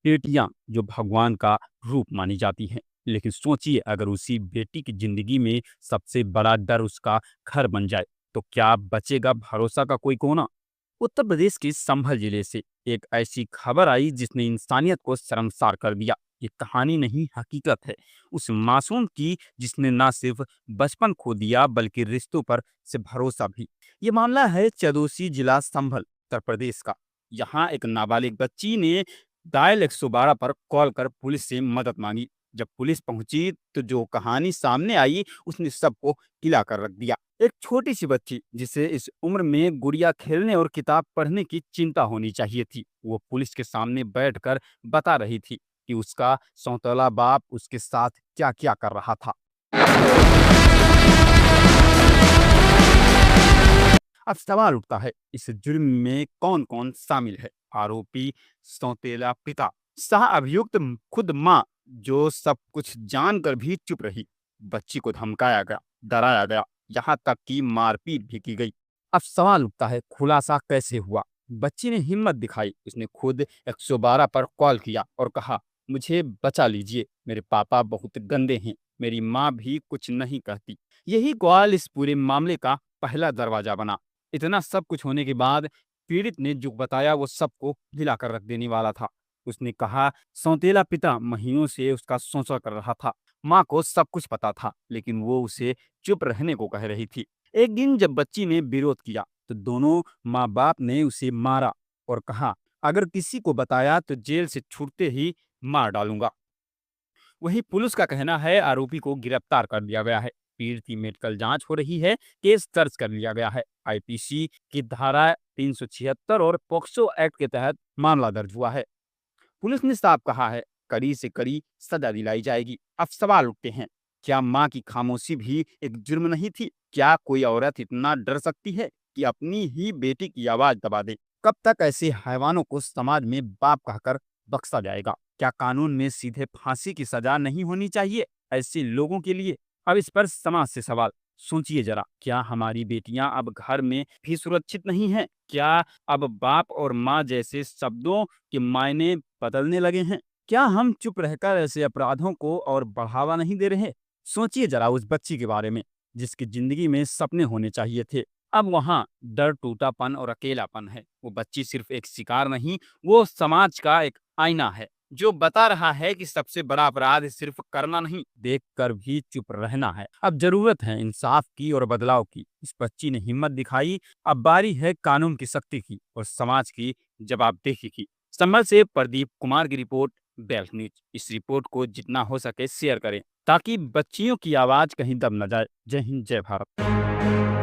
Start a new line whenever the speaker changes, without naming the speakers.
बेटियां जो भगवान का रूप मानी जाती हैं, लेकिन सोचिए अगर उसी बेटी की जिंदगी में सबसे बड़ा डर उसका घर बन जाए, तो क्या बचेगा भरोसा का कोई कोना। उत्तर प्रदेश के संभल जिले से एक ऐसी खबर आई जिसने इंसानियत को शर्मसार कर दिया। ये कहानी नहीं, हकीकत है उस मासूम की जिसने ना सिर्फ बचपन खो दिया बल्कि रिश्तों पर से भरोसा भी। ये मामला है चदोसी जिला संभल उत्तर प्रदेश का। यहाँ एक नाबालिग बच्ची ने डायल 112 पर कॉल कर पुलिस से मदद मांगी। जब पुलिस पहुंची तो जो कहानी सामने आई उसने सबको हिला कर रख दिया। एक छोटी सी बच्ची जिसे इस उम्र में गुड़िया खेलने और किताब पढ़ने की चिंता होनी चाहिए थी, वो पुलिस के सामने बैठकर बता रही थी कि उसका सौतेला बाप उसके साथ क्या क्या कर रहा था। अब सवाल उठता है, इस जुर्म में कौन कौन शामिल है। आरोपी सौतेला पिता, सह अभियुक्त खुद माँ जो सब कुछ जानकर भी चुप रही। बच्ची को धमकाया गया, डराया गया, यहाँ तक कि मारपीट भी की गई। अब सवाल उठता है, खुलासा कैसे हुआ। बच्ची ने हिम्मत दिखाई, उसने खुद 112 पर कॉल किया और कहा, मुझे बचा लीजिए, मेरे पापा बहुत गंदे हैं, मेरी माँ भी कुछ नहीं कहती। यही कॉल इस पूरे मामले का पहला दरवाजा बना। इतना सब कुछ होने के बाद पीड़ित ने जो बताया वो सबको हिलाकर रख देने वाला था। उसने कहा, सौतेला पिता महीनों से उसका शोषण कर रहा था। माँ को सब कुछ पता था, लेकिन वो उसे चुप रहने को कह रही थी। एक दिन जब बच्ची ने विरोध किया तो दोनों माँ बाप ने उसे मारा और कहा, अगर किसी को बताया तो जेल से छूटते ही मार डालूंगा। वहीं पुलिस का कहना है आरोपी को गिरफ्तार कर लिया गया है। पीड़ित की मेडिकल जांच हो रही है, केस दर्ज कर लिया गया है। आईपीसी की धारा 376 और पॉक्सो एक्ट के तहत मामला दर्ज हुआ है। पुलिस ने साफ कहा है, कड़ी से कड़ी सजा दिलाई जाएगी। अब सवाल उठते हैं, क्या माँ की खामोशी भी एक जुर्म नहीं थी। क्या कोई औरत इतना डर सकती है कि अपनी ही बेटी की आवाज दबा दे। कब तक ऐसे हैवानों को समाज में बाप कहकर बख्शा जाएगा। क्या कानून में सीधे फांसी की सजा नहीं होनी चाहिए ऐसे लोगों के लिए। अब इस पर समाज से सवाल, सोचिए जरा, क्या हमारी बेटियां अब घर में भी सुरक्षित नहीं हैं। क्या अब बाप और माँ जैसे शब्दों के मायने बदलने लगे हैं। क्या हम चुप रहकर ऐसे अपराधों को और बढ़ावा नहीं दे रहे। सोचिए जरा उस बच्ची के बारे में जिसकी जिंदगी में सपने होने चाहिए थे। अब वहाँ डर, टूटापन और अकेलापन है। वो बच्ची सिर्फ एक शिकार नहीं, वो समाज का एक आईना है जो बता रहा है कि सबसे बड़ा अपराध सिर्फ करना नहीं, देख कर भी चुप रहना है। अब जरूरत है इंसाफ की और बदलाव की। इस बच्ची ने हिम्मत दिखाई, अब बारी है कानून की सख्ती की और समाज की जवाबदेही की। संभल से प्रदीप कुमार की रिपोर्ट, बेल्ट न्यूज। इस रिपोर्ट को जितना हो सके शेयर करें ताकि बच्चियों की आवाज कहीं दब न जाए। जय हिंद, जय भारत।